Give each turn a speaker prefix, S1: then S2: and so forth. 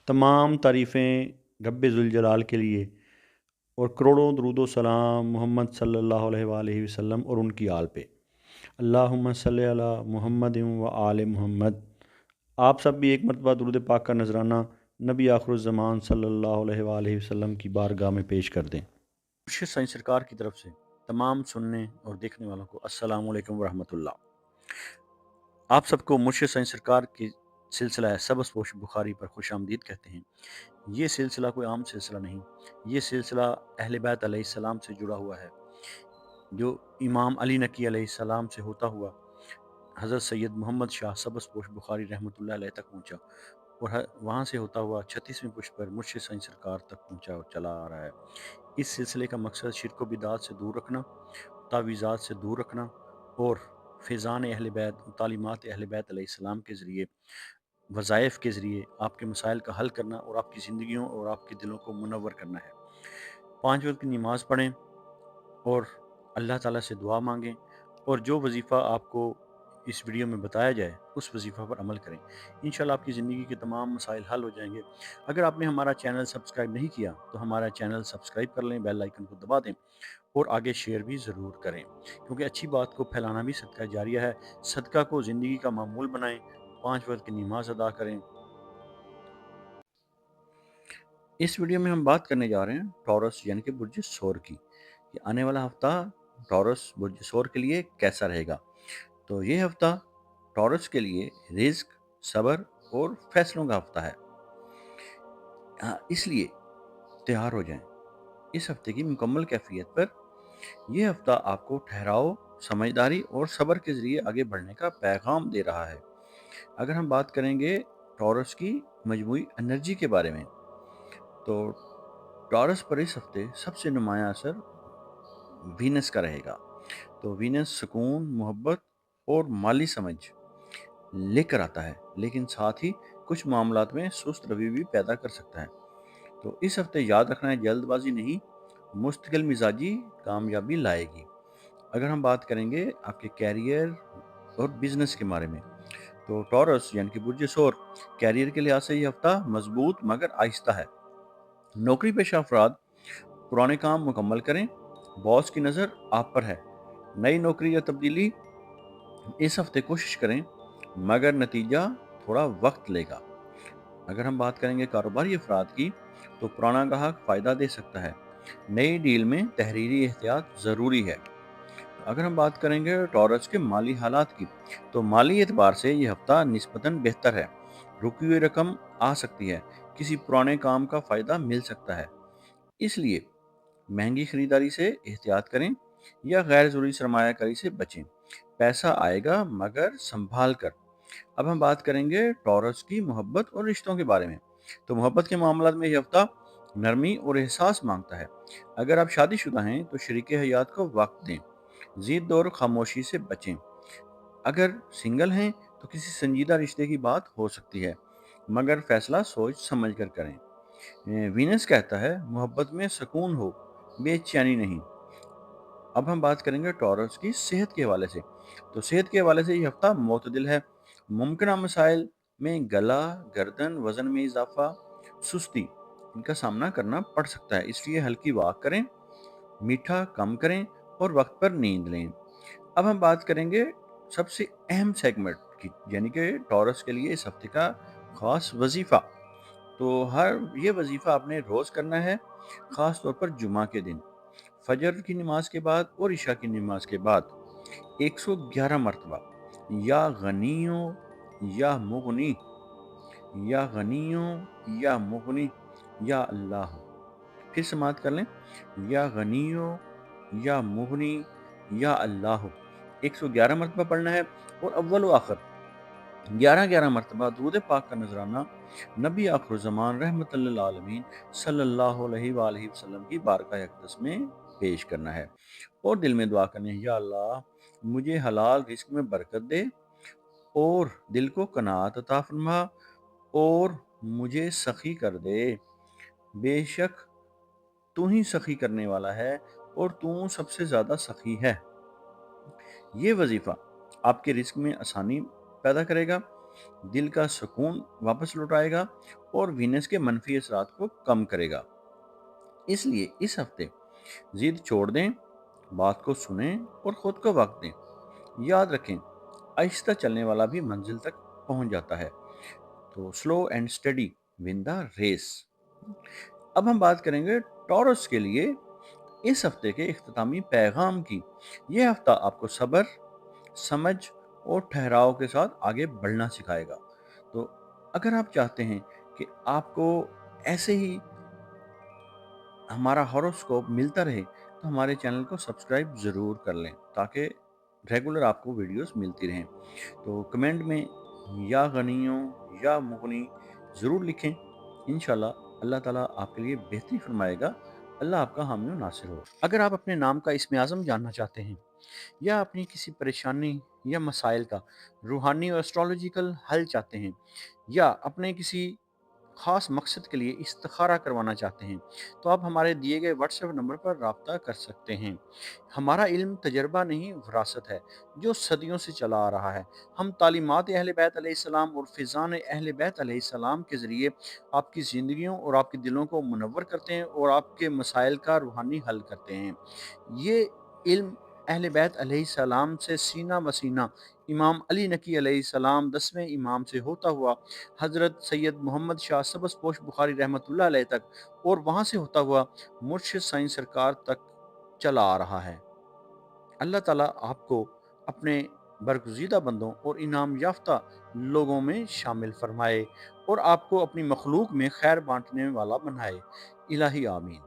S1: तमाम तारीफ़ें रब्बे ज़ुलजलाल के लिए और करोड़ों दरूद व सलाम मोहम्मद सल्लल्लाहु अलैहि वसल्लम और उनकी आल पे। अल्लाहुम्मा सल्लि अला मुहम्मद व आले मुहम्मद। आप सब भी एक मरतबा दुरूद पाक का नजराना नबी आखिरुज़्ज़मान सल्लल्लाहु अलैहि वसल्लम की बारगाह में पेश कर दें। मुर्शिद साईं सरकार की तरफ से तमाम सुनने और देखने वालों को अस्सलामु अलैकुम व रहमतुल्लाह। आप सबको मुर्शिद साईं सरकार की सिलसिला सबज़पोश बुखारी पर खुशामदीद कहते हैं। ये सिलसिला कोई आम सिलसिला नहीं, ये सिलसिला अहले बैत अलैहिस्सलाम से जुड़ा हुआ है, जो इमाम अली नकी अलैहिस्सलाम से होता हुआ हज़रत सैयद मोहम्मद शाह सबज़पोश बुखारी रहमतुल्लाह अलैह तक पहुँचा और वहाँ से होता हुआ 36वें पुष्प पर मुर्शिद साईं सरकार तक पहुँचा और चला आ रहा है। इस सिलसिले का मकसद शिर्क व बिदात से दूर रखना, तावीज़ात से दूर रखना और फ़ैज़ान अहले बैत, तालीमात अहले बैत अलैहिस्सलाम के ज़रिए, वज़ाइफ़ के ज़रिए आपके मसाइल का हल करना और आपकी ज़िंदगियों और आपके दिलों को मुनव्वर करना है। 5 वक़्त की नमाज़ पढ़ें और अल्लाह ताला से दुआ मांगें और जो वजीफ़ा आपको इस वीडियो में बताया जाए उस वजीफ़ा पर अमल करें। इंशाल्लाह आपकी ज़िंदगी के तमाम मसाइल हल हो जाएंगे। अगर आपने हमारा चैनल सब्सक्राइब नहीं किया तो हमारा चैनल सब्सक्राइब कर लें, बेल आइकन को दबा दें और आगे शेयर भी ज़रूर करें, क्योंकि अच्छी बात को फैलाना भी सदका जारिया है। सदका को ज़िंदगी का मामूल बनाएं, 5 वक्त की नमाज अदा करें। इस वीडियो में हम बात करने जा रहे हैं टॉरस यानी कि बुर्ज सौर की। कि आने वाला हफ्ता टॉरस बुर्ज सौर के लिए कैसा रहेगा। तो ये हफ्ता टॉरस के लिए रिस्क, सब्र और फैसलों का हफ्ता है। इसलिए तैयार हो जाएं इस हफ्ते की मुकम्मल कैफियत पर। यह हफ्ता आपको ठहराव, समझदारी और सब्र के जरिए आगे बढ़ने का पैगाम दे रहा है। अगर हम बात करेंगे टॉरस की मजमूई एनर्जी के बारे में, तो टॉरस पर इस हफ्ते सबसे नुमाया असर वीनस का रहेगा। तो वीनस सुकून, मोहब्बत और माली समझ लेकर आता है, लेकिन साथ ही कुछ मामलात में सुस्त रवि भी पैदा कर सकता है। तो इस हफ्ते याद रखना है, जल्दबाजी नहीं, मुस्तकिल मिजाजी कामयाबी लाएगी। अगर हम बात करेंगे आपके कैरियर और बिजनेस के बारे में, तो टॉरस यानी कि बुर्ज सौर, कैरियर के लिहाज से ये हफ्ता मजबूत मगर आहिस्ता है। नौकरी पेशा अफराद पुराने काम मुकम्मल करें, बॉस की नज़र आप पर है। नई नौकरी या तब्दीली इस हफ्ते कोशिश करें, मगर नतीजा थोड़ा वक्त लेगा। अगर हम बात करेंगे कारोबारी अफराद की, तो पुराना ग्राहक फ़ायदा दे सकता है। नई डील में तहरीरी एहतियात ज़रूरी है। अगर हम बात करेंगे टॉरस के माली हालात की, तो माली एतबार से ये हफ्ता निस्बतन बेहतर है। रुकी हुई रकम आ सकती है, किसी पुराने काम का फ़ायदा मिल सकता है। इसलिए महंगी खरीदारी से एहतियात करें या गैर ज़रूरी सरमायाकारी से बचें। पैसा आएगा मगर संभाल कर। अब हम बात करेंगे टॉरस की मोहब्बत और रिश्तों के बारे में। तो मोहब्बत के मामला में यह हफ्ता नरमी और एहसास मांगता है। अगर आप शादीशुदा हैं तो शरीके हयात को वक्त दें, जिद और खामोशी से बचें। अगर सिंगल हैं तो किसी संजीदा रिश्ते की बात हो सकती है, मगर फैसला सोच समझ कर करें। वीनस कहता है मोहब्बत में सुकून हो, बेचैनी नहीं। अब हम बात करेंगे टॉरस की सेहत के हवाले से। तो सेहत के हवाले से ये हफ्ता मोतदिल है। मुमकिन मसाइल में गला, गर्दन, वजन में इजाफा, सुस्ती, इनका सामना करना पड़ सकता है। इसलिए हल्की वॉक करें, मीठा कम करें और वक्त पर नींद लें। अब हम बात करेंगे सबसे अहम सेगमेंट की, यानी कि टॉरस के लिए इस हफ्ते का खास वजीफा। तो ये वजीफा आपने रोज करना है, खास तौर पर जुमा के दिन, फजर की नमाज के बाद और इशा की नमाज के बाद 111 मरतबा, या गनियो या मुगनी, या गनियो या मुगनी, या अल्लाह। फिर समाप्त कर लें, या गनियो या मुगनी या अल्लाह। 111 मरतबा पढ़ना है और अव्वल व आखिर 11-11 मरतबा दुरूद पाक का नजराना नबी आखिरुज़्ज़मान रहमतुल लिल आलमीन सल्लल्लाहु अलैहि वसल्लम की बारगाह अक़दस में पेश करना है और दिल में दुआ करनी है, या अल्लाह मुझे हलाल रिस्क में बरकत दे और दिल को कनात अता फरमा और मुझे सखी कर दे। बेशक तू ही सखी करने वाला है और तू सबसे ज़्यादा सखी है। ये वजीफ़ा आपके रिस्क में आसानी पैदा करेगा। दिल का सुकून वापस लौटाएगा और वीनस के मनफी असरात को कम करेगा। इसलिए इस हफ्ते जिद छोड़ दें, बात को सुनें और खुद को वक्त दें। याद रखें, आहिस्ता चलने वाला भी मंजिल तक पहुंच जाता है। तो slow and steady win the race. अब हम बात करेंगे टॉरस के लिए इस हफ्ते के इख्तितामी पैगाम की। यह हफ्ता आपको सब्र, समझ और ठहराव के साथ आगे बढ़ना सिखाएगा। तो अगर आप चाहते हैं कि आपको ऐसे ही हमारा हॉरोस्कोप मिलता रहे, तो हमारे चैनल को सब्सक्राइब ज़रूर कर लें ताकि रेगुलर आपको वीडियोस मिलती रहें। तो कमेंट में या गनियों या मुगनी ज़रूर लिखें। इंशाल्लाह अल्लाह ताला आपके लिए बेहतरी फरमाएगा। अल्लाह आपका हामी और नासिर हो। अगर आप अपने नाम का इस्म आज़म जानना चाहते हैं या अपनी किसी परेशानी या मसाइल का रूहानी और एस्ट्रोलॉजिकल हल चाहते हैं या अपने किसी ख़ास मकसद के लिए इस्तिखारा करवाना चाहते हैं, तो आप हमारे दिए गए व्हाट्सएप नंबर पर राब्ता कर सकते हैं। हमारा इल्म तजर्बा नहीं, विरासत है जो सदियों से चला आ रहा है। हम तालीमात अहले बैत अलैहिस्सलाम और फ़िज़ान अहले बैत अलैहिस्सलाम के ज़रिए आपकी ज़िंदगियों और आपके दिलों को मुनव्वर करते हैं और आपके मसाइल का रूहानी हल करते हैं। ये इल्म अहले बैत अलैहिस्सलाम से सीना बसीना इमाम अली नकी अलैहिस्सलाम 10वें इमाम से होता हुआ हज़रत सैयद मोहम्मद शाह सबज़पोश बुखारी रहमतुल्लाह अलैह तक और वहाँ से होता हुआ मुर्शिद साईं सरकार तक चला आ रहा है। अल्लाह ताला आपको अपने बरगुज़ीदा बंदों और इनाम याफ्ता लोगों में शामिल फरमाए और आपको अपनी मखलूक में खैर बांटने वाला बनाए। इलाही आमीन।